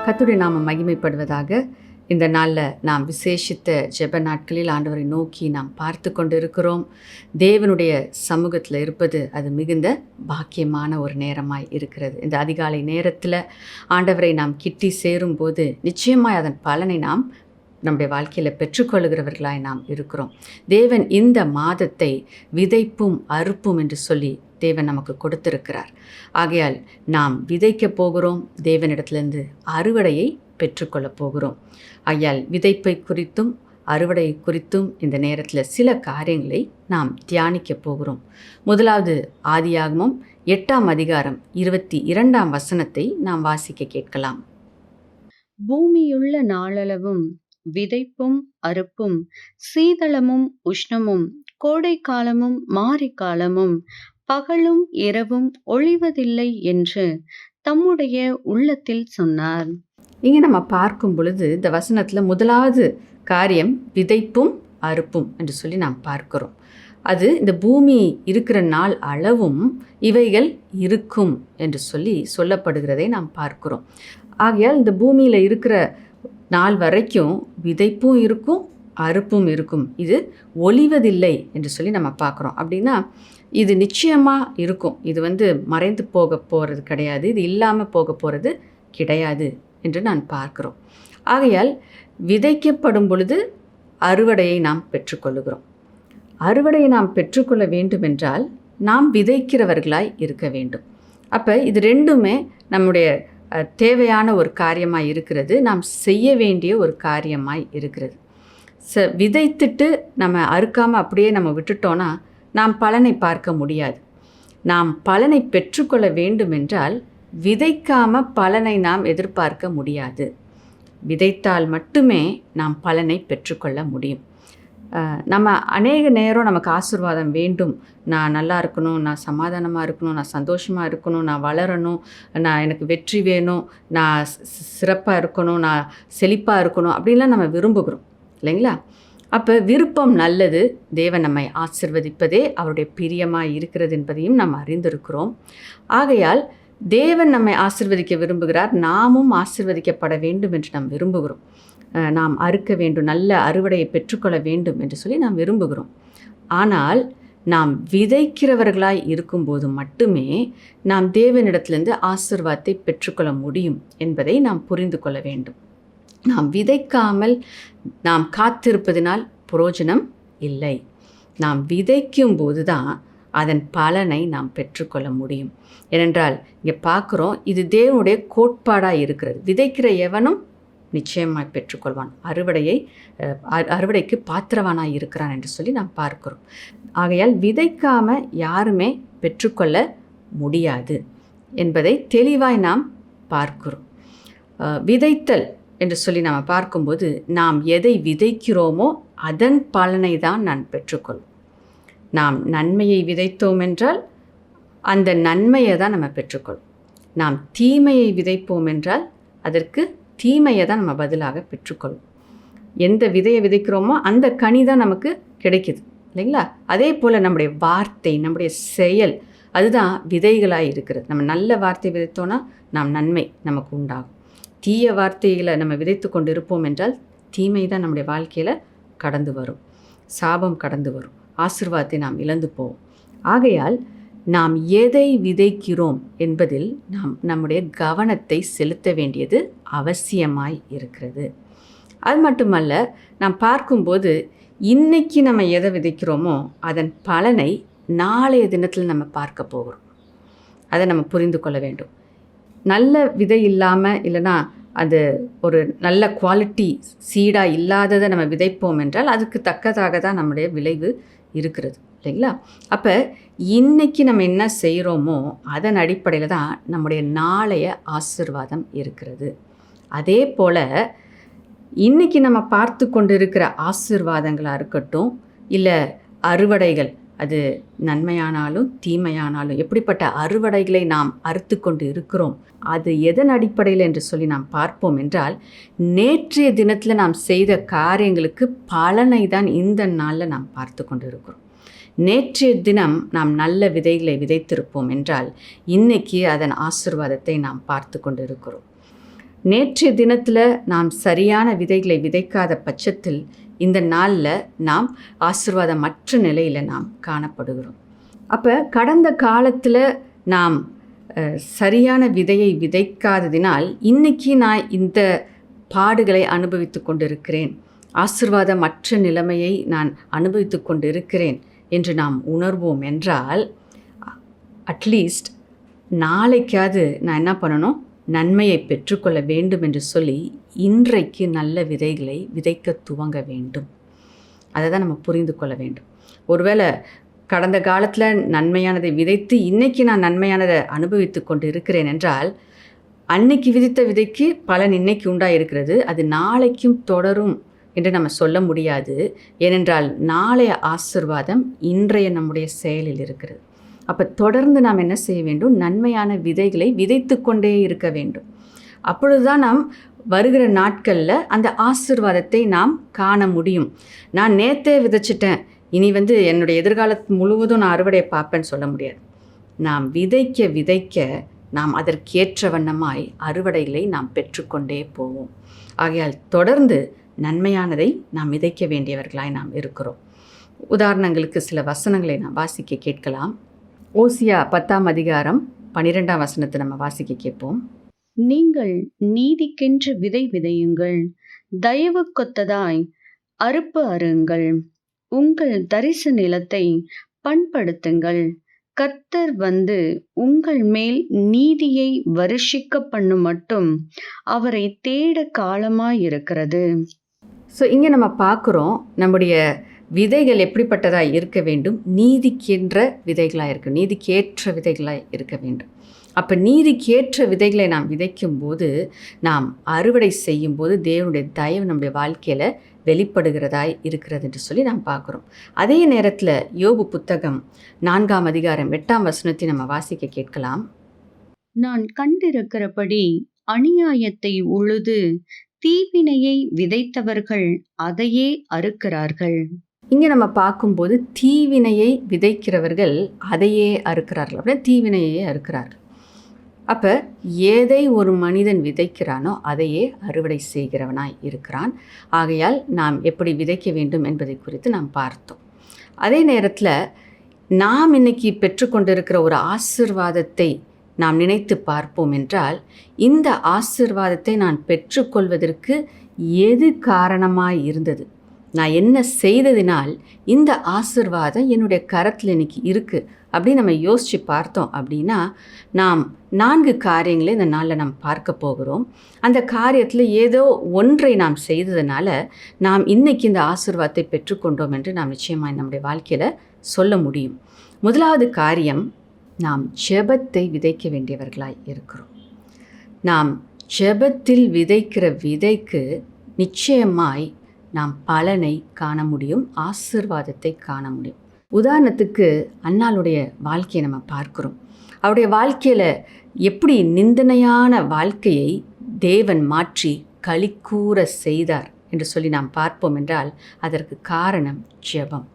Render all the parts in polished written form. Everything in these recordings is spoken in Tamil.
கர்த்தருடைய நாமம் மகிமைப்படுவதாக. இந்த நாளில் நாம் விசேஷித்த ஜெப நாட்களில் ஆண்டவரை நோக்கி நாம் பார்த்து கொண்டு இருக்கிறோம். தேவனுடைய சமூகத்தில் இருப்பது அது மிகுந்த பாக்கியமான ஒரு நேரமாய் இருக்கிறது. இந்த அதிகாலை நேரத்தில் ஆண்டவரை நாம் கிட்டி சேரும்போது நிச்சயமாய் அதன் பலனை நாம் நம்முடைய வாழ்க்கையில் பெற்றுக்கொள்கிறவர்களாய் நாம் இருக்கிறோம். தேவன் இந்த மாதத்தை விதைப்பும் அறுப்பும் என்று சொல்லி தேவன் நமக்கு கொடுத்திருக்கிறார். ஆகையால் நாம் விதைக்க போகிறோம், தேவனிடத்திலிருந்து அறுவடையை பெற்றுக்கொள்ளப் போகிறோம். ஆகையால் விதைப்பை குறித்தும் அறுவடை குறித்தும் இந்த நேரத்தில் சில காரியங்களை நாம் தியானிக்க போகிறோம். முதலாவது ஆதியாகமம் 8ஆம் அதிகாரம் 22ஆம் வசனத்தை நாம் வாசிக்க கேட்கலாம். பூமியுள்ள நாளளவும் விதைப்பும் அறுப்பும், சீதளமும் உஷ்ணமும், கோடை காலமும் மாரிக்காலமும், பகலும் இரவும் ஒழிவதில்லை என்று தம்முடைய உள்ளத்தில் சொன்னார். இங்கே நம்ம பார்க்கும் பொழுது இந்த வசனத்தில் முதலாவது காரியம் விதைப்பும் அறுப்பும் என்று சொல்லி நாம் பார்க்கிறோம். அது இந்த பூமி இருக்கிற நாள் அளவும் இவைகள் இருக்கும் என்று சொல்லி சொல்லப்படுகிறதை நாம் பார்க்கிறோம். ஆகையால் இந்த பூமியில் இருக்கிற நாள் வரைக்கும் விதைப்பும் இருக்கும், அறுப்பும் இருக்கும். இது ஒழிவதில்லை என்று சொல்லி நம்ம பார்க்குறோம். அப்படின்னா இது நிச்சயமாக இருக்கும். இது மறைந்து போக போகிறது கிடையாது, இது இல்லாமல் போக போகிறது கிடையாது என்று நான் பார்க்கிறோம். ஆகையால் விதைக்கப்படும் பொழுது அறுவடையை நாம் பெற்றுக்கொள்ளுகிறோம். அறுவடையை நாம் பெற்றுக்கொள்ள வேண்டுமென்றால் நாம் விதைக்கிறவர்களாய் இருக்க வேண்டும். அப்போ இது ரெண்டுமே நம்முடைய தேவையான ஒரு காரியமாய் இருக்கிறது, நாம் செய்ய வேண்டிய ஒரு காரியமாய் இருக்கிறது. விதைத்துட்டு நம்ம அறுக்காமல் அப்படியே நம்ம விட்டுட்டோன்னா நாம் பலனை பார்க்க முடியாது. நாம் பலனை பெற்றுக்கொள்ள வேண்டுமென்றால் விதைக்காமல் பலனை நாம் எதிர்பார்க்க முடியாது. விதைத்தால் மட்டுமே நாம் பலனை பெற்றுக்கொள்ள முடியும். நம்ம அநேக நேரம் நமக்கு ஆசீர்வாதம் வேண்டும், நான் நல்லா இருக்கணும், நான் சமாதானமாக இருக்கணும், நான் சந்தோஷமாக இருக்கணும், நான் வளரணும், எனக்கு வெற்றி வேணும், நான் சிறப்பாக இருக்கணும், நான் செழிப்பாக இருக்கணும் அப்படின்லாம் நம்ம விரும்புகிறோம் இல்லைங்களா? அப்போ விருப்பம் நல்லது, தேவன் நம்மை ஆசீர்வதிப்பதே அவருடைய பிரியமாக இருக்கிறது என்பதையும் நாம் அறிந்திருக்கிறோம். ஆகையால் தேவன் நம்மை ஆசீர்வதிக்க விரும்புகிறார், நாமும் ஆசீர்வதிக்கப்பட வேண்டும் என்று நாம் விரும்புகிறோம். நாம் அறுக்க வேண்டும், நல்ல அறுவடையை பெற்றுக்கொள்ள வேண்டும் என்று சொல்லி நாம் விரும்புகிறோம். ஆனால் நாம் விதைக்கிறவர்களாய் இருக்கும்போது மட்டுமே நாம் தேவனிடத்திலிருந்து ஆசீர்வாதத்தை பெற்றுக்கொள்ள முடியும் என்பதை நாம் புரிந்து கொள்ள வேண்டும். நாம் விதைக்காமல் நாம் காத்திருப்பதினால் பிரயோஜனம் இல்லை. நாம் விதைக்கும் போது தான் அதன் பலனை நாம் பெற்றுக்கொள்ள முடியும். ஏனென்றால் இங்கே பார்க்குறோம், இது தேவனுடைய கோட்பாடாக இருக்கிறது. விதைக்கிற எவனும் நிச்சயமாக பெற்றுக்கொள்வான், அறுவடைக்கு பாத்திரவானாக இருக்கிறான் என்று சொல்லி நாம் பார்க்கிறோம். ஆகையால் விதைக்காமல் யாருமே பெற்றுக்கொள்ள முடியாது என்பதை தெளிவாய் நாம் பார்க்கிறோம். விதைத்தல் என்று சொல்லி நாம் பார்க்கும்போது நாம் எதை விதைக்கிறோமோ அதன் பலனை தான் நான் பெற்றுக்கொள்வோம். நாம் நன்மையை விதைத்தோம் என்றால் அந்த நன்மையை தான் நம்ம பெற்றுக்கொள்வோம். நாம் தீமையை விதைப்போம் என்றால் அதற்கு தீமையை தான் நம்ம பதிலாக பெற்றுக்கொள்வோம். எந்த விதையை விதைக்கிறோமோ அந்த கனி தான் நமக்கு கிடைக்குது இல்லைங்களா? அதே போல் நம்முடைய வார்த்தை, நம்முடைய செயல், அதுதான் விதைகளாக இருக்கிறது. நம்ம நல்ல வார்த்தை விதைத்தோன்னா நாம் நன்மை நமக்கு உண்டாகும். தீய வார்த்தைகளை நம்ம விதைத்து கொண்டு இருப்போம் என்றால் தீமை தான் நம்முடைய வாழ்க்கையில் கடந்து வரும், சாபம் கடந்து வரும், ஆசீர்வாதத்தை நாம் இழந்து போவோம். ஆகையால் நாம் எதை விதைக்கிறோம் என்பதில் நாம் நம்முடைய கவனத்தை செலுத்த வேண்டியது அவசியமாய் இருக்கிறது. அது மட்டுமல்ல, நாம் பார்க்கும்போது இன்னைக்கு நம்ம எதை விதைக்கிறோமோ அதன் பலனை நாளைய தினத்தில் நம்ம பார்க்க போகிறோம். அதை நம்ம புரிந்து கொள்ள வேண்டும். நல்ல விதை இல்லாமல், இல்லைனா அது ஒரு நல்ல குவாலிட்டி சீடாக இல்லாததை நம்ம விதைப்போம் என்றால் அதுக்கு தக்கதாக தான் நம்முடைய விளைவு இருக்கிறது இல்லைங்களா? அப்போ இன்றைக்கி நம்ம என்ன செய்கிறோமோ அதன் அடிப்படையில் தான் நம்முடைய நாளைய ஆசீர்வாதம் இருக்கிறது. அதே போல் இன்றைக்கி நம்ம பார்த்து கொண்டு இருக்கிற ஆசீர்வாதங்களாக இருக்கட்டும், இல்லை அறுவடைகள், அது நன்மையானாலும் தீமையானாலும் எப்படிப்பட்ட அறுவடைகளை நாம் அறுத்து கொண்டு இருக்கிறோம், அது எதன் அடிப்படையில் என்று சொல்லி நாம் பார்ப்போம் என்றால் நேற்றைய தினத்தில் நாம் செய்த காரியங்களுக்கு பலனை தான் இந்த நாளில் நாம் பார்த்து கொண்டு இருக்கிறோம். நேற்றைய தினம் நாம் நல்ல விதைகளை விதைத்திருப்போம் என்றால் இன்னைக்கு அதன் ஆசீர்வாதத்தை நாம் பார்த்து கொண்டு இருக்கிறோம். நேற்றைய தினத்தில் நாம் சரியான விதைகளை விதைக்காத பட்சத்தில் இந்த நாளில் நாம் ஆசீர்வாதமற்ற நிலையில் நாம் காணப்படுகிறோம். அப்போ கடந்த காலத்தில் நாம் சரியான விதையை விதைக்காததினால் இன்றைக்கி நான் இந்த பாடுகளை அனுபவித்து கொண்டிருக்கிறேன், ஆசீர்வாதமற்ற நிலைமையை நான் அனுபவித்து கொண்டு இருக்கிறேன் என்று நாம் உணர்வோம் என்றால், அட்லீஸ்ட் நாளைக்காவது நான் என்ன பண்ணணும், நன்மையை பெற்றுக்கொள்ள வேண்டும் என்று சொல்லி இன்றைக்கு நல்ல விதைகளை விதைக்க துவங்க வேண்டும். அதை தான் நம்ம புரிந்து கொள்ள வேண்டும். ஒருவேளை கடந்த காலத்தில் நன்மையானதை விதைத்து இன்றைக்கி நான் நன்மையானதை அனுபவித்து கொண்டு இருக்கிறேன் என்றால், அன்னைக்கு விதித்த விதைக்கு பலன் இன்னைக்கு உண்டாயிருக்கிறது, அது நாளைக்கும் தொடரும் என்று நம்ம சொல்ல முடியாது. ஏனென்றால் நாளைய ஆசீர்வாதம் இன்றைய நம்முடைய செயலில் இருக்கிறது. அப்போ தொடர்ந்து நாம் என்ன செய்ய வேண்டும், நன்மையான விதைகளை விதைத்து கொண்டே இருக்க வேண்டும். அப்பொழுது தான் நாம் வருகிற நாட்களில் அந்த ஆசீர்வாதத்தை நாம் காண முடியும். நான் நேற்றே விதைச்சிட்டேன், இனி என்னுடைய எதிர்காலத்து முழுவதும் நான் அறுவடையை பார்ப்பேன்னு சொல்ல முடியாது. நாம் விதைக்க விதைக்க நாம் அதற்கேற்ற வண்ணமாய் அறுவடைகளை நாம் பெற்றுக்கொண்டே போவோம். ஆகையால் தொடர்ந்து நன்மையானதை நாம் விதைக்க வேண்டியவர்களாய் நாம் இருக்கிறோம். உதாரணங்களுக்கு சில வசனங்களை நாம் வாசிக்க கேட்கலாம். ஓசியா 10ஆம் அதிகாரம் 12ஆம் வசனத்தை நம்ம வாசிக்க கேட்போம். நீங்கள் நீதிக்கென்று விதை விதையுங்கள், தயவுக்கொத்ததாய் அறுப்பு அறுங்கள், உங்கள் தரிசு நிலத்தை பண்படுத்துங்கள். கர்த்தர் உங்கள் மேல் நீதியை வருஷிக்க பண்ணும் மட்டும் அவரை தேட காலமாயிருக்கிறது. ஸோ இங்கே நம்ம பார்க்குறோம், நம்முடைய விதைகள் எப்படிப்பட்டதாக இருக்க வேண்டும், நீதிக்கென்ற விதைகளாக இருக்க, நீதிக்கேற்ற விதைகளாக இருக்க வேண்டும். அப்போ நீதிக்கேற்ற விதைகளை நாம் விதைக்கும் போது, நாம் அறுவடை செய்யும் போது தேவனுடைய தயவு நம்முடைய வாழ்க்கையில் வெளிப்படுகிறதாய் இருக்கிறது என்று சொல்லி நாம் பார்க்குறோம். அதே நேரத்தில் யோபு புத்தகம் 4ஆம் அதிகாரம் 8ஆம் வசனத்தை நம்ம வாசிக்க கேட்கலாம். நான் கண்டிருக்கிறபடி அநியாயத்தை உழுது தீவினையை விதைத்தவர்கள் அதையே அறுக்கிறார்கள். இங்கே நம்ம பார்க்கும்போது தீவினையை விதைக்கிறவர்கள் அதையே அறுக்கிறார்கள், அப்படியே தீவினையே அறுக்கிறார்கள். அப்போ எதை ஒரு மனிதன் விதைக்கிறானோ அதையே அறுவடை செய்கிறவனாய் இருக்கிறான். ஆகையால் நாம் எப்படி விதைக்க வேண்டும் என்பதை குறித்து நாம் பார்த்தோம். அதே நேரத்தில் நாம் இன்னைக்கு பெற்றுக்கொண்டிருக்கிற ஒரு ஆசீர்வாதத்தை நாம் நினைத்து பார்ப்போம் என்றால், இந்த ஆசீர்வாதத்தை நான் பெற்றுக்கொள்வதற்கு எது காரணமாய் இருந்தது, நான் என்ன செய்ததினால் இந்த ஆசீர்வாதம் என்னுடைய கரத்தில் இன்னைக்கு இருக்குது அப்படின்னு நம்ம யோசித்து பார்த்தோம் அப்படின்னா, நாம் 4 காரியங்களை இந்த நாளில் நாம் பார்க்க போகிறோம். அந்த காரியத்தில் ஏதோ ஒன்றை நாம் செய்ததுனால நாம் இன்னைக்கு இந்த ஆசீர்வாதத்தை பெற்றுக்கொண்டோம் என்று நாம் நிச்சயமாக நம்முடைய வாழ்க்கையில் சொல்ல முடியும். முதலாவது காரியம், நாம் ஜெபத்தை விதைக்க வேண்டியவர்களாய் இருக்கிறோம். நாம் ஜெபத்தில் விதைக்கிற விதைக்கு நிச்சயமாய் நாம் பலனை காண முடியும், ஆசீர்வாதத்தை காண முடியும். உதாரணத்துக்கு அன்னாளுடைய வாழ்க்கையை நம்ம பார்க்குறோம். அவருடைய வாழ்க்கையில் எப்படி நிந்தனையான வாழ்க்கையை தேவன் மாற்றி களிக்கூற செய்தார் என்று சொல்லி நாம் பார்ப்போம் என்றால், அதற்கு காரணம் ஜெபம்.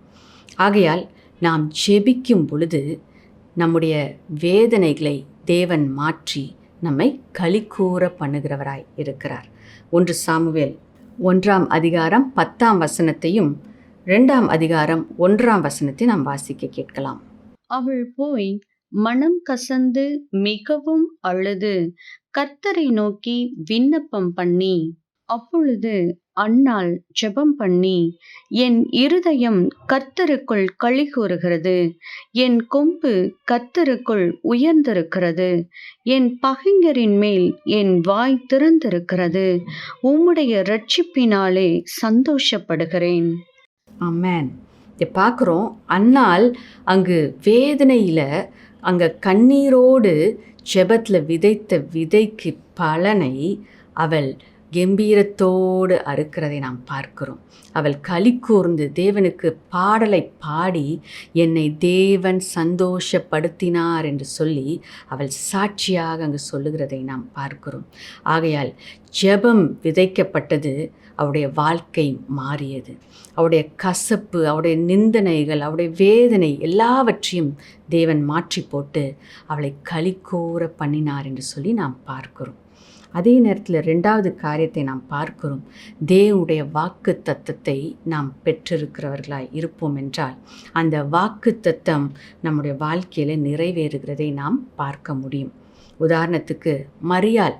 ஆகையால் நாம் ஜெபிக்கும் பொழுது நம்முடைய வேதனைகளை தேவன் மாற்றி நம்மை களிக்கூற பண்ணுகிறவராய் இருக்கிறார். 1 சாமுவேல் 1ஆம் அதிகாரம் 10ஆம் வசனத்தையும் 2ஆம் அதிகாரம் 1ஆம் வசனத்தை நாம் வாசிக்க கேட்கலாம். அவள் போய் மனம் கசந்து மிகவும் அழுது கர்த்தரை நோக்கி விண்ணப்பம் பண்ணி, அப்பொழுது அன்னாள் ஜெபம் பண்ணி, என் இருதயம் கர்த்தருக்குள் களி கூறுகிறது, என் கொம்பு கர்த்தருக்குள் உயர்ந்திருக்கிறது, என் பகைஞரின் மேல் என் வாய் திறந்திருக்கிறது, உம்முடைய இரட்சிப்பினாலே சந்தோஷப்படுகிறேன். ஆமென். இதை பார்க்குறோம், அன்னாள் அங்கு வேதனையில் அங்கே கண்ணீரோடு ஜெபத்தில் விதைத்த விதைக்கு பலனை அவள் கம்பீரத்தோடு அறுக்கிறதை நாம் பார்க்கிறோம். அவள் களி கூர்ந்து தேவனுக்கு பாடலை பாடி என்னை தேவன் சந்தோஷப்படுத்தினார் என்று சொல்லி அவள் சாட்சியாக அங்கு சொல்லுகிறதை நாம் பார்க்கிறோம். ஆகையால் ஜெபம் விதைக்கப்பட்டது, அவருடைய வாழ்க்கை மாறியது. அவருடைய கசப்பு, அவருடைய நிந்தனைகள், அவருடைய வேதனை எல்லாவற்றையும் தேவன் மாற்றி போட்டு அவளை களி கூற பண்ணினார் என்று சொல்லி நாம் பார்க்கிறோம். அதே நேரத்தில் 2வது காரியத்தை நாம் பார்க்கிறோம். தேவனுடைய வாக்கு தத்தத்தை நாம் பெற்றிருக்கிறவர்களாய் இருப்போம் என்றால் அந்த வாக்கு தத்தம் நம்முடைய வாழ்க்கையில் நிறைவேறுகிறதை நாம் பார்க்க முடியும். உதாரணத்துக்கு மரியாள்,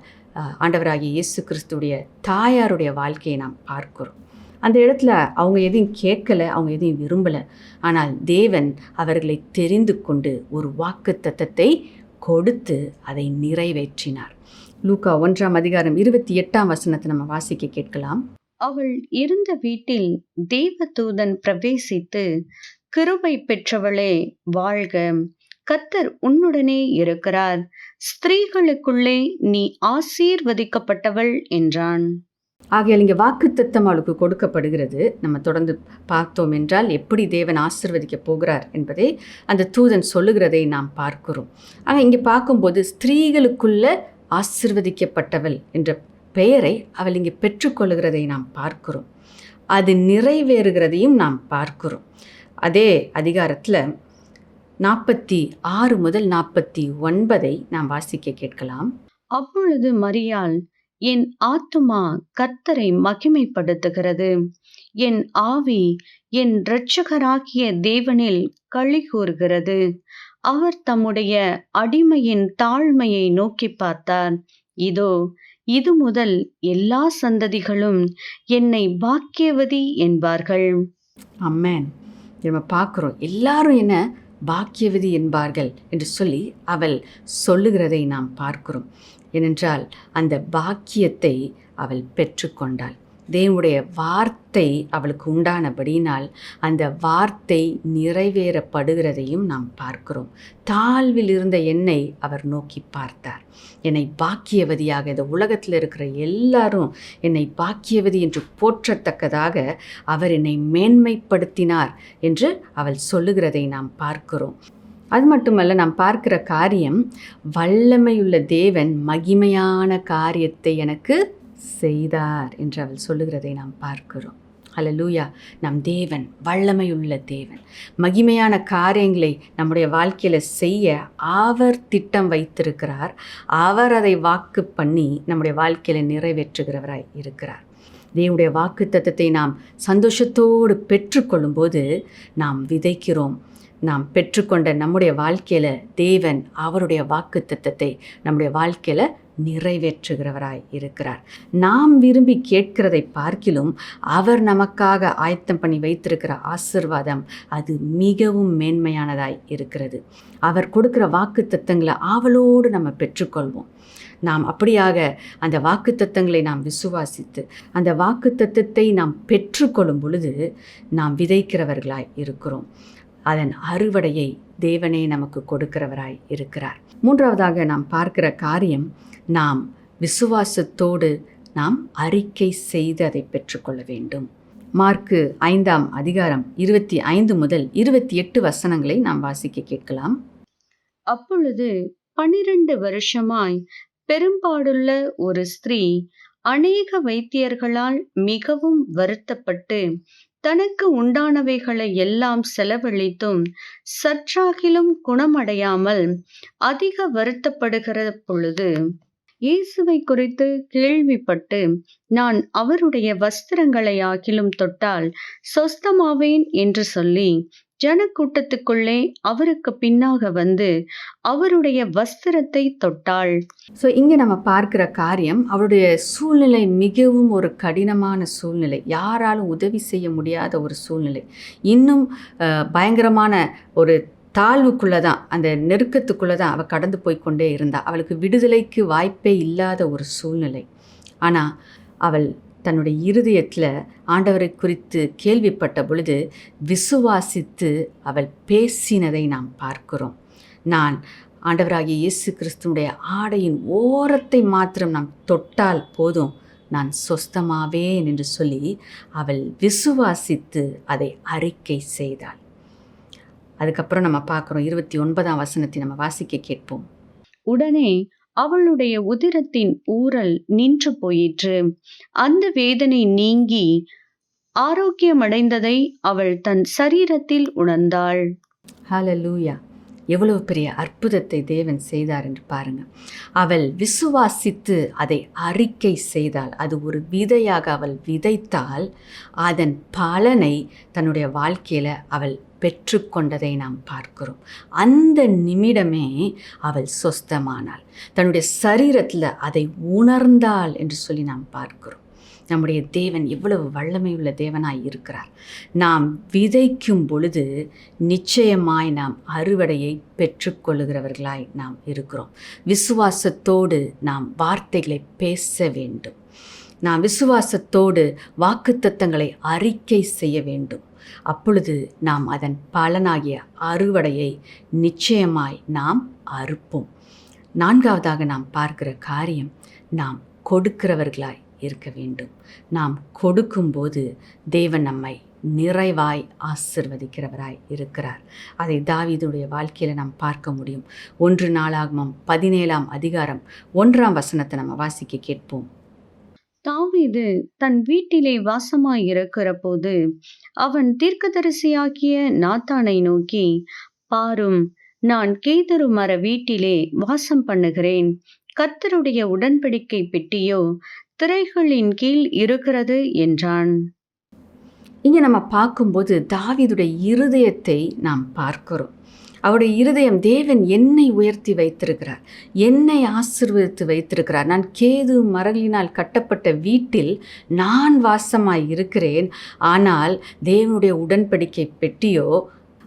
ஆண்டவராகிய இயேசு கிறிஸ்துடைய தாயாருடைய வாழ்க்கையை நாம் பார்க்கிறோம். அந்த இடத்துல அவங்க எதையும் கேட்கலை, அவங்க எதையும் விரும்பலை. ஆனால் தேவன் அவர்களை தெரிந்து கொண்டு ஒரு வாக்கு தத்தத்தை கொடுத்து அதை நிறைவேற்றினார். லூக்கா 1:28 நம்ம வாசிக்க கேட்கலாம். அவள் இருந்த வீட்டில் தேவதூதன் பிரவேசித்து, கிருபை பெற்றவளே வாழ்க, கர்த்தர் உன்னுடனே இருக்கிறார், ஸ்திரீகளுக்குள்ளே நீ ஆசீர்வதிக்கப்பட்டவள் என்றான். ஆகையால் இங்கே வாக்குத்தத்தம் அவளுக்கு கொடுக்கப்படுகிறது. நம்ம தொடர்ந்து பார்த்தோம் என்றால் எப்படி தேவன் ஆசீர்வதிக்க போகிறார் என்பதை அந்த தூதன் சொல்லுகிறதை நாம் பார்க்கிறோம். ஆக இங்கே பார்க்கும்போது ஸ்திரீகளுக்குள்ள ஆசீர்வதிக்கப்பட்டவள் என்ற பெயரை அவள் இங்கே பெற்றுக்கொள்ளுகிறதை நாம் பார்க்கிறோம். அது நிறைவேறுகிறதையும் நாம் பார்க்கிறோம். அதே அதிகாரத்தில் 46 முதல் 49 நாம் வாசிக்க கேட்கலாம். அப்பொழுது மரியாள், என் ஆத்துமா கர்த்தரை மகிமைப்படுத்துகிறது, என் ஆவி என் இரட்சகராகிய தேவனில் களி கூறுகிறது, அவர் தம்முடைய அடிமையின் தாழ்மையை நோக்கி பார்த்தார். இதோ இது முதல் எல்லா சந்ததிகளும் என்னை பாக்கியவதி என்பார்கள். ஆமென். நம்ம பார்க்குறோம், எல்லாரும் என்ன பாக்கியவதி என்பார்கள் என்று சொல்லி அவள் சொல்லுகிறதை நாம் பார்க்கிறோம். ஏனென்றால் அந்த பாக்கியத்தை அவள் பெற்றுக்கொண்டாள். தேவனுடைய வார்த்தை அவளுக்கு உண்டானபடியினால் அந்த வார்த்தை நிறைவேறப்படுகிறதையும் நாம் பார்க்கிறோம். தாழ்வில் இருந்த என்னை அவர் நோக்கி பார்த்தார். என்னை பாக்கியவதியாக, இந்த உலகத்தில் இருக்கிற எல்லாரும் என்னை பாக்கியவதி என்று போற்றத்தக்கதாக அவர் என்னை மேன்மைப்படுத்தினார் என்று அவள் சொல்லுகிறதை நாம் பார்க்கிறோம். அது மட்டுமல்ல, நாம் பார்க்கிற காரியம், வல்லமையுள்ள தேவன் மகிமையான காரியத்தை எனக்கு செய்தார் என்று அவள் சொல்லுகிறதை நாம் பார்க்கிறோம். ஹல்லேலூயா. நம் தேவன் வல்லமையுள்ள தேவன். மகிமையான காரியங்களை நம்முடைய வாழ்க்கையில் செய்ய அவர் திட்டம் வைத்திருக்கிறார். அவர் அதை வாக்கு பண்ணி நம்முடைய வாழ்க்கையில் நிறைவேற்றுகிறவராய் இருக்கிறார். தேவனுடைய வாக்கு தத்தத்தை நாம் சந்தோஷத்தோடு பெற்றுக்கொள்ளும்போது நாம் விதைக்கிறோம். நாம் பெற்றுக்கொண்ட நம்முடைய வாழ்க்கையில் தேவன் அவருடைய வாக்கு தத்தத்தை நம்முடைய வாழ்க்கையில் நிறைவேற்றுகிறவராய் இருக்கிறார். நாம் விரும்பி கேட்கிறதை பார்க்கிலும் அவர் நமக்காக ஆயத்தம் பண்ணி வைத்திருக்கிற ஆசீர்வாதம் அது மிகவும் மேன்மையானதாய் இருக்கிறது. அவர் கொடுக்கிற வாக்கு தத்தங்களை ஆவலோடு நம்ம பெற்றுக்கொள்வோம். நாம் அப்படியாக அந்த வாக்கு தத்தங்களை நாம் விசுவாசித்து அந்த வாக்கு தத்தத்தை நாம் பெற்றுக்கொள்ளும் பொழுது நாம் விதைக்கிறவர்களாய் இருக்கிறோம். அதன் அறுவடையை தேவனே நமக்கு கொடுக்கிறவராய் இருக்கிறார். 3வதாக நாம் பார்க்கிற காரியம், நாம் விசுவாசத்தோடு நாம் அறிக்கை செய்து அதை பெற்றுக்கொள்ள வேண்டும். மார்க்கு 5:25 முதல் 28 நாம் வாசிக்க கேட்கலாம். அப்பொழுது 12 வருஷமாய் பெரும்பாடுள்ள ஒரு ஸ்திரீ அநேக வைத்தியர்களால் மிகவும் வருத்தப்பட்டு தனக்கு உண்டானவைகளை எல்லாம் செலவழித்தும் சற்றாகிலும் குணமடையாமல் அதிக வருத்தப்படுகிற பொழுது இயேசுவை குறித்து கேள்விப்பட்டு, நான் அவருடைய வஸ்திரங்களை ஆகிலும் தொட்டால் சொஸ்தமாவேன் என்று சொல்லி ஜனக்கூட்டத்துக்குள்ளே அவருக்கு பின்னாக வந்து அவருடைய வஸ்திரத்தை தொட்டாள். ஸோ இங்கே நம்ம பார்க்கிற காரியம், அவருடைய சூழ்நிலை மிகவும் ஒரு கடினமான சூழ்நிலை, யாராலும் உதவி செய்ய முடியாத ஒரு சூழ்நிலை, இன்னும் பயங்கரமான ஒரு தாழ்வுக்குள்ளே தான், அந்த நெருக்கத்துக்குள்ளே தான் அவள் கடந்து போய்கொண்டே இருந்தாள். அவளுக்கு விடுதலைக்கு வாய்ப்பே இல்லாத ஒரு சூழ்நிலை. ஆனால் அவள் தன்னுடைய இருதயத்தில் ஆண்டவரை குறித்து கேள்விப்பட்ட பொழுது விசுவாசித்து அவள் பேசினதை நாம் பார்க்கிறோம். நான் ஆண்டவராகிய இயேசு கிறிஸ்துவுடைய ஆடையின் ஓரத்தை மாத்திரம் நாம் தொட்டால் போதும், நான் சொஸ்தமாவேன் என்று சொல்லி அவள் விசுவாசித்து அதை அறிக்கை செய்தாள். அதுக்கப்புறம் நம்ம பார்க்குறோம், 29 நம்ம வாசிக்க கேட்போம். உடனே அவளுடைய உதிரத்தின் ஊறல் நின்று போயிற்று. அந்த வேதனை நீங்கி ஆரோக்கியமடைந்ததை அவள் தன் சரீரத்தில் உணர்ந்தாள். ஹல்லேலூயா. எவ்வளவு பெரிய அற்புதத்தை தேவன் செய்தார் என்று பாருங்கள். அவள் விசுவாசித்து அதை அறிக்கை செய்தால், அது ஒரு விதையாக அவள் விதைத்தால், அதன் பலனை தன்னுடைய வாழ்க்கையில் அவள் பெற்றுக்கொண்டதை நாம் பார்க்கிறோம். அந்த நிமிடமே அவள் சொஸ்தமானாள், தன்னுடைய சரீரத்தில் அதை உணர்ந்தாள் என்று சொல்லி நாம் பார்க்கிறோம். நம்முடைய தேவன் எவ்வளவு வல்லமையுள்ள தேவனாய் இருக்கிறார். நாம் விதைக்கும் பொழுது நிச்சயமாய் நாம் அறுவடையை பெற்றுக்கொள்ளுகிறவர்களாய் நாம் இருக்கிறோம். விசுவாசத்தோடு நாம் வார்த்தைகளை பேச வேண்டும். நாம் விசுவாசத்தோடு வாக்குத்தத்தங்களை அறிக்கை செய்ய வேண்டும். அப்பொழுது நாம் அதன் பலனாகிய அறுவடையை நிச்சயமாய் நாம் அறுப்போம். நான்காவதாக நாம் பார்க்கிற காரியம், நாம் கொடுக்கிறவர்களாய் இருக்க வேண்டும். நாம் கொடுக்கும்போது தேவன் நம்மை நிறைவாய் ஆசிர்வதிக்கிறவராய் இருக்கிறார். அதை தாவீதுடைய வாழ்க்கையில் நாம் பார்க்க முடியும். 1 நாளாகமம் 17ஆம் அதிகாரம் 1ஆம் வசனத்தை நம்ம வாசிக்க கேட்போம். தாவீது தன் வீட்டிலே வாசமாயிருக்கிற போது அவன் தீர்க்கதரிசியாகிய நாத்தானை நோக்கி, பாரும், நான் கேதுரு மர வீட்டிலே வாசம் பண்ணுகிறேன். கர்த்தருடைய உடன்படிக்கை பெட்டியோ திரைகளின் கீழ் இருக்கிறது என்றான். இங்கே நம்ம பார்க்கும்போது தாவீதுடைய இருதயத்தை நாம் பார்க்கிறோம். அவருடைய இருதயம், தேவன் என்னை உயர்த்தி வைத்திருக்கிறார், என்னை ஆசீர்வதித்து வைத்திருக்கிறார். நான் கேது மரங்களினால் கட்டப்பட்ட வீட்டில் நான் வாசமாய் இருக்கிறேன். ஆனால் தேவனுடைய உடன்படிக்கை பெட்டியோ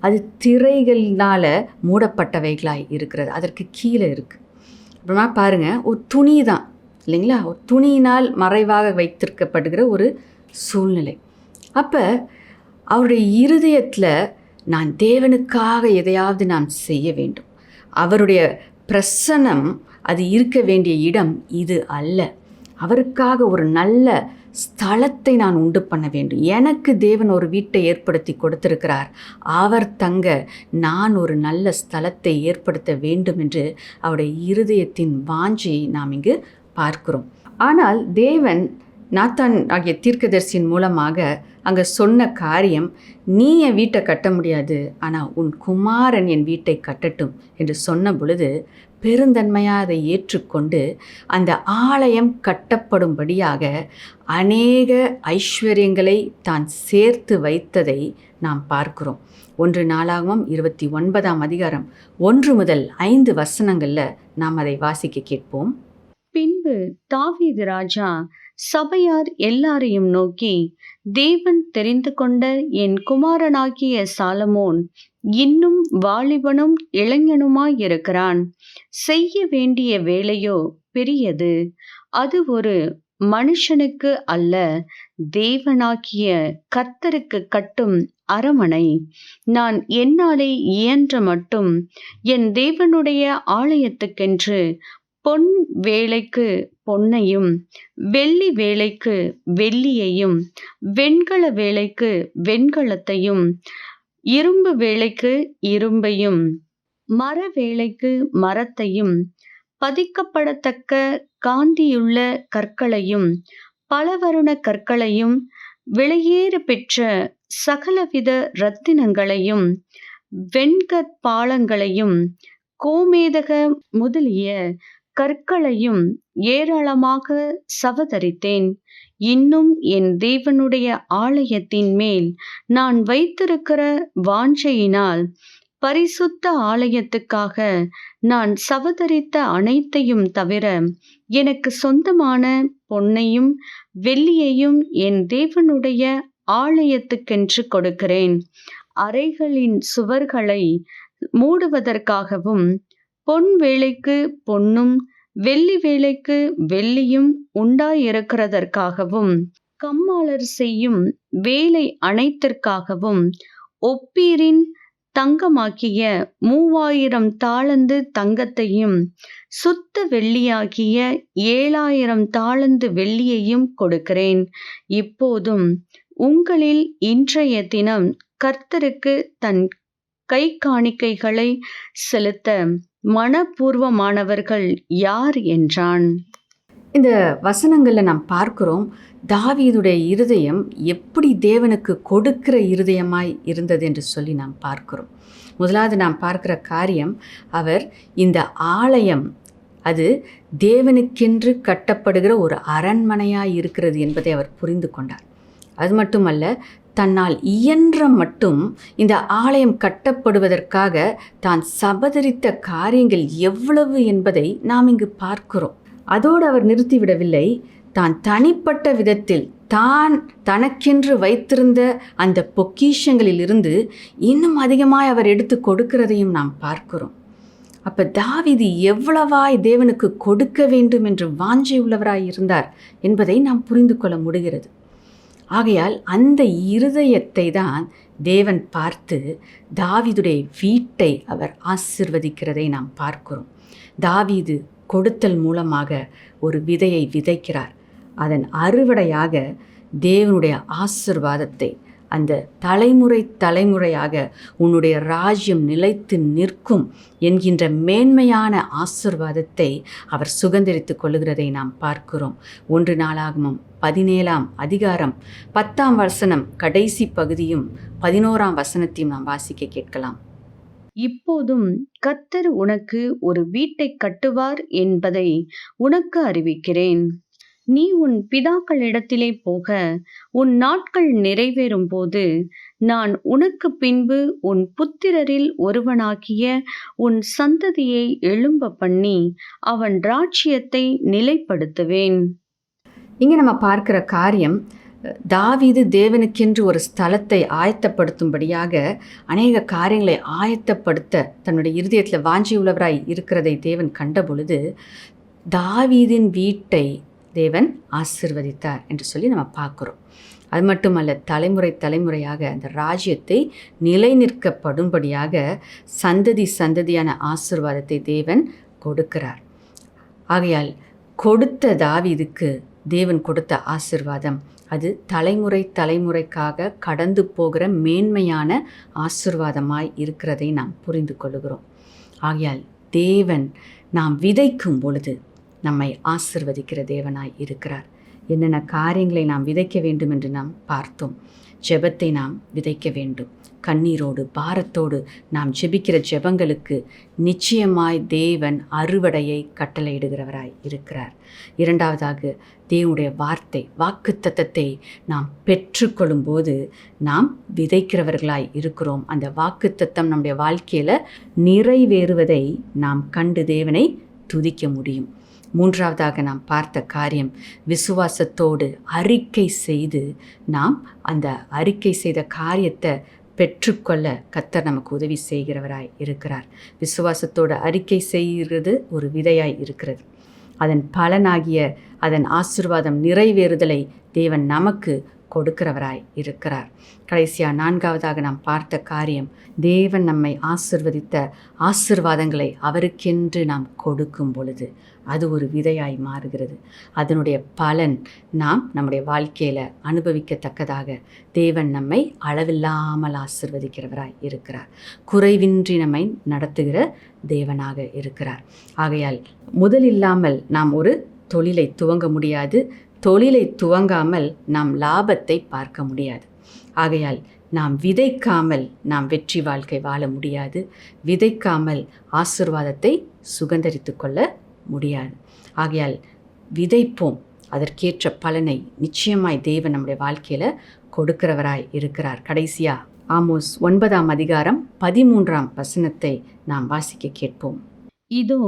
அது திரைகளினால் மூடப்பட்டவைகளாய் இருக்கிறது, அதற்கு கீழே இருக்குது. அப்புறமா பாருங்கள், ஒரு துணி தான் இல்லைங்களா, ஒரு துணியினால் மறைவாக வைத்திருக்கப்படுகிற ஒரு சூழ்நிலை. அப்போ அவருடைய இருதயத்தில் நான் தேவனுக்காக எதையாவது நான் செய்ய வேண்டும், அவருடைய பிரசன்னம் அது இருக்க வேண்டிய இடம் இது அல்ல, அவருக்காக ஒரு நல்ல ஸ்தலத்தை நான் உண்டு பண்ண வேண்டும். எனக்கு தேவன் ஒரு வீட்டை ஏற்படுத்தி கொடுத்திருக்கிறார், அவர் தங்க நான் ஒரு நல்ல ஸ்தலத்தை ஏற்படுத்த வேண்டும் என்று அவருடைய இருதயத்தின் வாஞ்சியை நாம் இங்கு பார்க்கிறோம். ஆனால் தேவன் நாத்தான் ஆகிய தீர்க்கதரிசியின் மூலமாக அங்கே சொன்ன காரியம், நீ என் வீட்டை கட்ட முடியாது, ஆனால் உன் குமாரன் என் வீட்டை கட்டட்டும் என்று சொன்ன பொழுது பெருந்தன்மையாக அதை ஏற்றுக்கொண்டு அந்த ஆலயம் கட்டப்படும்படியாக அநேக ஐஸ்வர்யங்களை தான் சேர்த்து வைத்ததை நாம் பார்க்கிறோம். 1 நாளாகமம் 29ஆம் அதிகாரம் 1 முதல் 5 வசனங்களில் நாம் அதை வாசிக்க கேட்போம். பின்பு தாவீது ராஜா சபையார் எல்லாரையும் நோக்கி, தேவன் தெரிந்து கொண்ட என் குமாரனாகிய சாலமோன் இன்னும் வாலிபனும் இளைஞனுமாயிருக்கிறான். செய்ய வேண்டிய வேலையோ பெரியது, அது ஒரு மனுஷனுக்கு அல்ல, தேவனாகிய கர்த்தருக்கு கட்டும் அரமனை. நான் என்னாலே இயன்ற மட்டும் என் தேவனுடைய ஆலயத்துக்கென்று பொன் வேலைக்கு பொன்னையும், வெள்ளி வேலைக்கு வெள்ளியையும், வெண்கல வேலைக்கு வெண்கலத்தையும், இரும்பு வேலைக்கு இரும்பையும், மர வேலைக்கு மரத்தையும், பதிக்கப்படத்தக்க காந்தியுள்ள கற்களையும், பலவருண கற்களையும், விலையேறு பெற்ற சகலவித இரத்தினங்களையும், வெண்கற்பாலங்களையும், கோமேதக முதலிய கற்களையும் ஏராளமாக சவதரித்தேன். இன்னும் என் தேவனுடைய ஆலயத்தின் மேல் நான் வைத்திருக்கிற வாஞ்சையினால் பரிசுத்த ஆலயத்துக்காக நான் சவதரித்த அனைத்தையும் தவிர எனக்கு சொந்தமான பொன்னையும் வெள்ளியையும் என் தேவனுடைய ஆலயத்துக்கென்று கொடுக்கிறேன். அறைகளின் சுவர்களை மூடுவதற்காகவும், பொன் வேலைக்கு பொன்னும் வெள்ளி வேலைக்கு வெள்ளியும் உண்டாயிருக்கிறதற்காகவும், கம்மாளர் செய்யும் வேலை அனைத்திற்காகவும், ஒப்பீரின் தங்கமாக்கிய 3000 தாலந்து தங்கத்தையும், சுத்த வெள்ளியாகிய 7000 தாலந்து வெள்ளியையும் கொடுக்கிறேன். இப்போதும் உங்களில் இன்றைய தினம் கர்த்தருக்கு தன் கை காணிக்கைகளை செலுத்த மனப்பூர்வமானவர்கள் யார் என்றான். இந்த வசனங்களில் நாம் பார்க்கிறோம், தாவீதுடைய இருதயம் எப்படி தேவனுக்கு கொடுக்கிற இருதயமாய் இருந்தது என்று சொல்லி நாம் பார்க்கிறோம். முதலாவது நாம் பார்க்கிற காரியம், அவர் இந்த ஆலயம் அது தேவனுக்கென்று கட்டப்படுகிற ஒரு அரண்மனையாய் இருக்கிறது என்பதை அவர் புரிந்து கொண்டார். அது மட்டுமல்ல, தன்னால் இயன்ற மட்டும் இந்த ஆலயம் கட்டப்படுவதற்காக தான் சபதரித்த காரியங்கள் எவ்வளவு என்பதை நாம் இங்கு பார்க்கிறோம். அதோடு அவர் நிறுத்திவிடவில்லை. தான் தனிப்பட்ட விதத்தில் தான் தனக்கென்று வைத்திருந்த அந்த பொக்கிஷங்களிலிருந்து இன்னும் அதிகமாய் அவர் எடுத்து கொடுக்கிறதையும் நாம் பார்க்கிறோம். அப்போ தாவீது எவ்வளவாய் தேவனுக்கு கொடுக்க வேண்டும் என்று வாஞ்சை உள்ளவராய் இருந்தார் என்பதை நாம் புரிந்து கொள்ள முடிகிறது. ஆகையால் அந்த இருதயத்தை தான் தேவன் பார்த்து தாவீதுடைய வீட்டை அவர் ஆசீர்வதிக்கிறதை நாம் பார்க்கிறோம். தாவீது கொடுத்தல் மூலமாக ஒரு விதையை விதைக்கிறார். அதன் அறுவடையாக தேவனுடைய ஆசீர்வாதத்தை, அந்த தலைமுறையாக உன்னுடைய ராஜ்யம் நிலைத்து நிற்கும் என்கின்ற மேன்மையான ஆசீர்வாதத்தை அவர் சுதந்தரித்து கொள்ளுகிறதை நாம் பார்க்கிறோம். 1 நாளாகமம் 17ஆம் அதிகாரம் 10ஆம் வசனம் கடைசி பகுதியும் 11ஆம் வசனத்தையும் நாம் வாசிக்க கேட்கலாம். இப்போதும் கர்த்தர் உனக்கு ஒரு வீட்டை கட்டுவார் என்பதை உனக்கு அறிவிக்கிறேன். நீ உன் பிதாக்களிடத்திலே போக உன் நாட்கள் நிறைவேறும் போது நான் உனக்கு பின்பு உன் புத்திரரில் ஒருவனாகிய உன் சந்ததியை எழும்ப பண்ணி அவன் ராஜ்யத்தை நிலைப்படுத்துவேன். இங்கே நம்ம பார்க்கிற காரியம், தாவீது தேவனுக்கென்று ஒரு ஸ்தலத்தை ஆயத்தப்படுத்தும்படியாக அநேக காரியங்களை ஆயத்தப்படுத்த தன்னுடைய இருதயத்தில் வாஞ்சியுள்ளவராய் இருக்கிறதை தேவன் கண்ட பொழுது தாவீதின் வீட்டை தேவன் ஆசீர்வதித்தார் என்று சொல்லி நம்ம பார்க்குறோம். அது மட்டுமல்ல, தலைமுறையாக அந்த ராஜ்யத்தை நிலைநிற்கப்படும்படியாக சந்ததியான ஆசீர்வாதத்தை தேவன் கொடுக்கிறார். ஆகையால் கொடுத்த தாவீதுக்கு தேவன் கொடுத்த ஆசீர்வாதம் அது தலைமுறைக்காக கடந்து போகிற மேன்மையான ஆசீர்வாதமாய் இருக்கிறதை நாம் புரிந்து கொள்கிறோம். ஆகையால் தேவன் நாம் விதைக்கும் பொழுது நம்மை ஆசீர்வதிக்கிற தேவனாய் இருக்கிறார். என்னென்ன காரியங்களை நாம் விதைக்க வேண்டும் என்று நாம் பார்த்தோம். ஜெபத்தை நாம் விதைக்க வேண்டும். கண்ணீரோடு பாரத்தோடு நாம் ஜெபிக்கிற ஜெபங்களுக்கு நிச்சயமாய் தேவன் அறுவடையை கட்டளையிடுகிறவராய் இருக்கிறார். இரண்டாவதாக, தேவனுடைய வாக்குத்தத்தத்தை நாம் பெற்றுக்கொள்ளும் போது நாம் விதைக்கிறவர்களாய் இருக்கிறோம். அந்த வாக்குத்தத்தம் நம்முடைய வாழ்க்கையில் நிறைவேறுவதை நாம் கண்டு தேவனை துதிக்க முடியும். மூன்றாவதாக நாம் பார்த்த காரியம், விசுவாசத்தோடு அறிக்கை செய்து நாம் அந்த அறிக்கை செய்த காரியத்தை பெற்றுக்கொள்ள கர்த்தர் நமக்கு உதவி செய்கிறவராய் இருக்கிறார். விசுவாசத்தோடு அறிக்கை செய்கிறது ஒரு விதையாய் இருக்கிறது. அதன் பலனாகிய அதன் ஆசீர்வாதம் நிறைவேறுதலை தேவன் நமக்கு கொடுக்கிறவராய் இருக்கிறார். கடைசியாக நான்காவதாக நாம் பார்த்த காரியம், தேவன் நம்மை ஆசீர்வதித்த ஆசீர்வாதங்களை அவருக்கென்று நாம் கொடுக்கும் பொழுது அது ஒரு விதையாய் மாறுகிறது. அதனுடைய பலன் நாம் நம்முடைய வாழ்க்கையில் அனுபவிக்கத்தக்கதாக தேவன் நம்மை அளவில்லாமல் ஆசீர்வதிக்கிறவராய் இருக்கிறார். குறைவின்றி நம்மை நடத்துகிற தேவனாக இருக்கிறார். ஆகையால் முதலில்லாமல் நாம் ஒரு தொழிலை துவங்க முடியாது. தொழிலை துவங்காமல் நாம் லாபத்தை பார்க்க முடியாது. ஆகையால் நாம் விதைக்காமல் நாம் வெற்றி வாழ்க்கை வாழ முடியாது. விதைக்காமல் ஆசீர்வாதத்தை சுதந்தரித்து கொள்ள முடியாது. ஆகையால் விதைப்போம், அதற்கேற்ற பலனை நிச்சயமாய் தேவன் நம்முடைய வாழ்க்கையில் கொடுக்கிறவராய் இருக்கிறார். கடைசியா ஆமோஸ் 9ஆம் அதிகாரம் 13ஆம் வசனத்தை நாம் வாசிக்க கேட்போம். இதோ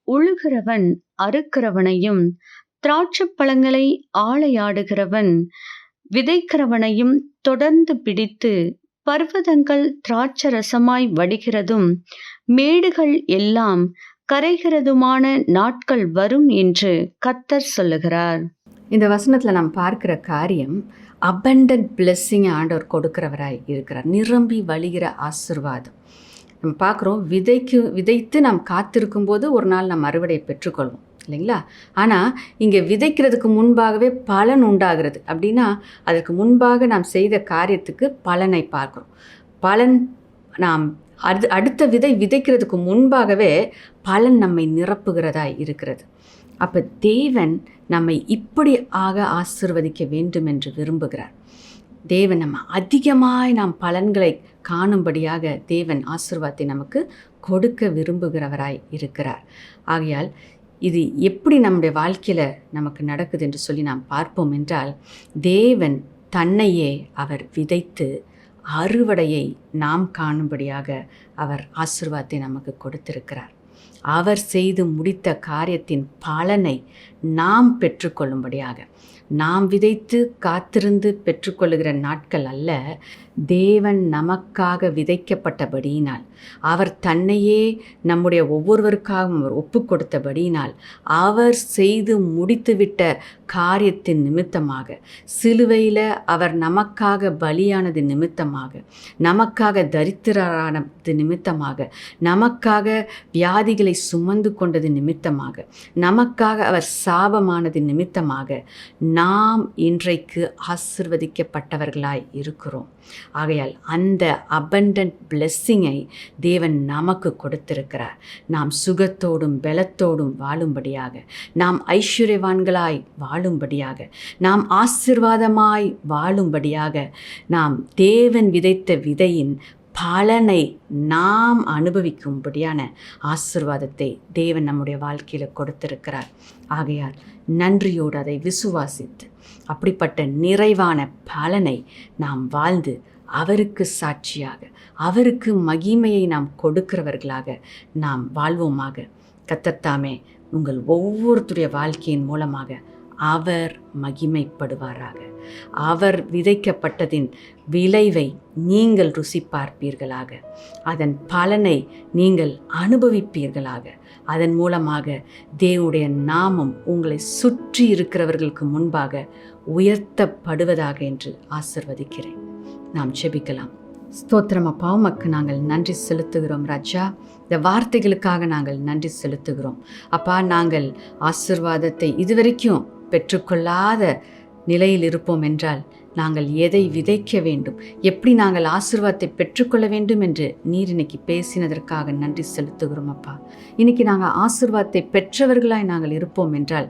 உழுகிறவன் அறுக்கிறவனையும் திராட்சைப்பழங்களை ஆளையாடுகிறவன் விதைக்கிறவனையும் தொடர்ந்து பிடித்து பர்வதங்கள் திராட்சரசமாய் வடிகிறதும் மேடுகள் எல்லாம் கரைகிறதுமான நாட்கள் வரும் என்று கர்த்தர் சொல்லுகிறார். இந்த வசனத்தில் நாம் பார்க்கிற காரியம், அபண்டன்ட் பிளெஸ்ஸிங் ஆண்டவர் கொடுக்கிறவராய் இருக்கிறார். நிரம்பி வழிகிற ஆசீர்வாதம் நம்ம பார்க்குறோம். விதைத்து நாம் காத்திருக்கும் போது ஒரு நாள் நாம் அறுவடை பெற்றுக்கொள்வோம் இல்லைங்களா? ஆனால் இங்கே விதைக்கிறதுக்கு முன்பாகவே பலன் உண்டாகிறது. அப்படின்னா அதற்கு முன்பாக நாம் செய்த காரியத்துக்கு பலனை பார்க்குறோம். பலன் நாம் அடுத்த விதை விதைக்கிறதுக்கு முன்பாகவே பலன் நம்மை நிரப்புகிறதாய் இருக்கிறது. அப்போ தேவன் நம்மை இப்படி ஆசீர்வதிக்க வேண்டும் என்று விரும்புகிறார். தேவன் நம்ம அதிகமாய் நாம் பலன்களை காணும்படியாக தேவன் ஆசீர்வாதத்தை நமக்கு கொடுக்க விரும்புகிறவராய் இருக்கிறார். ஆகையால் இது எப்படி நம்முடைய வாழ்க்கையில் நமக்கு நடக்குது என்று சொல்லி நாம் பார்ப்போம் என்றால், தேவன் தன்னையே அவர் விதைத்து அறுவடையை நாம் காணும்படியாக அவர் ஆசீர்வாதத்தை நமக்கு கொடுத்திருக்கிறார். அவர் செய்து முடித்த காரியத்தின் பலனை நாம் பெற்றுக்கொள்ளும்படியாக, நாம் விதைத்து காத்திருந்து பெற்றுக்கொள்ளுகிற நாட்கள் அல்ல, தேவன் நமக்காக விதைக்கப்பட்டபடியினால், அவர் தன்னையே நம்முடைய ஒவ்வொருவருக்காகவும் அவர் ஒப்பு கொடுத்தபடியினால், அவர் செய்து முடித்துவிட்ட காரியத்தின் நிமித்தமாக, சிலுவையில் அவர் நமக்காக பலியானது நிமித்தமாக, நமக்காக தரித்திரரானது நிமித்தமாக, நமக்காக வியாதிகளை சுமந்து கொண்டது நிமித்தமாக, நமக்காக அவர் சாபமானது நிமித்தமாக நாம் இன்றைக்கு ஆசீர்வதிக்கப்பட்டவர்களாய் இருக்கிறோம். ஆகையால் அந்த அபண்டன்ட் பிளெஸ்ஸிங்கை தேவன் நமக்கு கொடுத்திருக்கிறார். நாம் சுகத்தோடும் பலத்தோடும் வாழும்படியாக, நாம் ஐஸ்வர்யவான்களாய் வாழும்படியாக, நாம் ஆசீர்வாதமாய் வாழும்படியாக, நாம் தேவன் விதைத்த விதையின் பலனை நாம் அனுபவிக்கும்படியான ஆசீர்வாதத்தை தேவன் நம்முடைய வாழ்க்கையில் கொடுத்திருக்கிறார். ஆகையால் நன்றியோடு அதை விசுவாசித்து அப்படிப்பட்ட நிறைவான பலனை நாம் வாழ்ந்து அவருக்கு சாட்சியாக, அவருக்கு மகிமையை நாம் கொடுக்கிறவர்களாக நாம் வாழ்வோமாக. கர்த்தர் தாமே உங்கள் ஒவ்வொருத்தருடைய வாழ்க்கையின் மூலமாக அவர் மகிமைப்படுவாராக. அவர் விதைக்கப்பட்டதின் விளைவை நீங்கள் ருசி பார்ப்பீர்களாக. அதன் பலனை நீங்கள் அனுபவிப்பீர்களாக. அதன் மூலமாக தேவனுடைய நாமம் உங்களை சுற்றி இருக்கிறவர்களுக்கு முன்பாக உயர்த்தப்படுவதாக என்று ஆசீர்வதிக்கிறேன். நாம் ஜெபிக்கலாம். ஸ்தோத்திரம் அப்பா, உமக்கு நாங்கள் நன்றி செலுத்துகிறோம் ராஜா. இந்த வார்த்தைகளுக்காக நாங்கள் நன்றி செலுத்துகிறோம் அப்பா. நாங்கள் ஆசீர்வாதத்தை இதுவரைக்கும் பெற்றுக்கொள்ளாத நிலையில் இருப்போம் என்றால் நாங்கள் எதை விதைக்க வேண்டும், எப்படி நாங்கள் ஆசீர்வாதத்தை பெற்றுக்கொள்ள வேண்டும் என்று நீர் இன்னைக்கு பேசினதற்காக நன்றி செலுத்துகிறோம் அப்பா. இன்னைக்கு நாங்கள் ஆசீர்வாதத்தை பெற்றவர்களாய் நாங்கள் இருப்போம் என்றால்,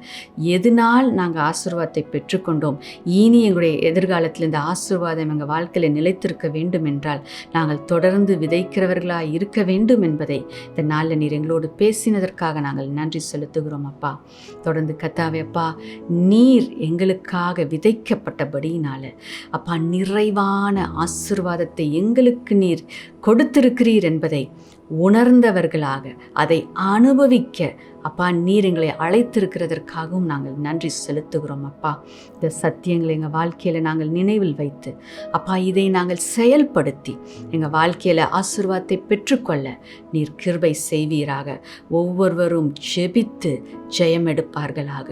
எதனால் நாங்கள் ஆசீர்வாதத்தை பெற்றுக்கொண்டோம், இனி எங்களுடைய எதிர்காலத்தில் இந்த ஆசீர்வாதம் எங்கள் வாழ்க்கையில் நிலைத்திருக்க வேண்டும் என்றால் நாங்கள் தொடர்ந்து விதைக்கிறவர்களாய் இருக்க வேண்டும் என்பதை இந்த நாளில் நீர் எங்களோடு பேசினதற்காக நாங்கள் நன்றி செலுத்துகிறோம் அப்பா. தொடர்ந்து கர்த்தாவே அப்பா, நீர் எங்களுக்காக விதைக்கப்பட்டபடியினால அப்பா நிறைவான ஆசீர்வாதத்தை எங்களுக்கு நீர் கொடுத்திருக்கிறீர் என்பதை உணர்ந்தவர்களாக அதை அனுபவிக்க அப்பா நீர் எங்களை அழைத்திருக்கிறதற்காகவும் நாங்கள் நன்றி செலுத்துகிறோம் அப்பா. இந்த சத்தியங்களை எங்கள் வாழ்க்கையில் நாங்கள் நினைவில் வைத்து அப்பா இதை நாங்கள் செயல்படுத்தி எங்கள் வாழ்க்கையில் ஆசீர்வாதத்தை பெற்றுக்கொள்ள நீர் கிருபை செய்வீராக. ஒவ்வொருவரும் ஜெபித்து ஜெயம் எடுப்பார்களாக.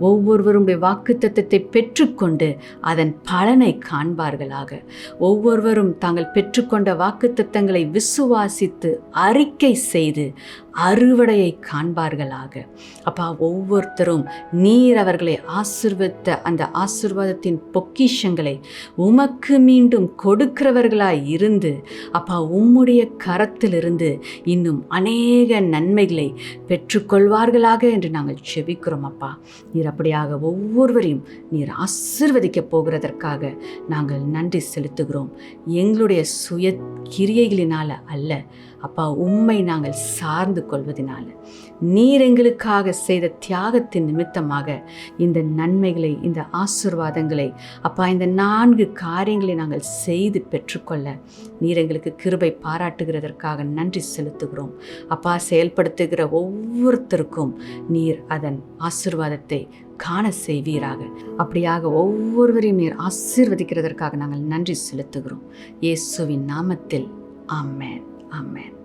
ஒவ்வொருவருடைய வாக்குத்தத்தத்தை பெற்றுக்கொண்டு அதன் பலனை காண்பார்களாக. ஒவ்வொருவரும் தாங்கள் பெற்றுக்கொண்ட வாக்குத்தத்தங்களை விசுவாசித்து அறிக்கை செய்து அறுவடையை காண்பார்களாக. அப்பா ஒவ்வொருத்தரும் நீர் அவர்களை ஆசீர்வதித்த அந்த ஆசீர்வாதத்தின் பொக்கிஷங்களை உமக்கு மீண்டும் கொடுக்கிறவர்களாய் இருந்து அப்பா உம்முடைய கரத்திலிருந்து இன்னும் அநேக நன்மைகளை பெற்றுக்கொள்வார்களாக என்று நாங்கள் செபிக்கிறோம் அப்பா. நீர் அப்படியாக ஒவ்வொருவரையும் நீர் ஆசீர்வதிக்க போகிறதற்காக நாங்கள் நன்றி செலுத்துகிறோம். எங்களுடைய சுய கிரியைகளினால அல்ல அப்பா, உம்மை நாங்கள் சார்ந்து கொள்வதனால, நீர் எங்களுக்காக செய்த தியாகத்தின் நிமித்தமாக இந்த நன்மைகளை, இந்த ஆசீர்வாதங்களை அப்பா, இந்த 4 காரியங்களை நாங்கள் செய்து பெற்றுக்கொள்ள நீர் எங்களுக்கு கிருபை பாராட்டுகிறதற்காக நன்றி செலுத்துகிறோம் அப்பா. செயல்படுத்துகிற ஒவ்வொருத்தருக்கும் நீர் அதன் ஆசீர்வாதத்தை காண செய்வீராக. அப்படியாக ஒவ்வொருவரையும் நீர் ஆசீர்வதிக்கிறதற்காக நாங்கள் நன்றி செலுத்துகிறோம். இயேசுவின் நாமத்தில் ஆமென். Amen.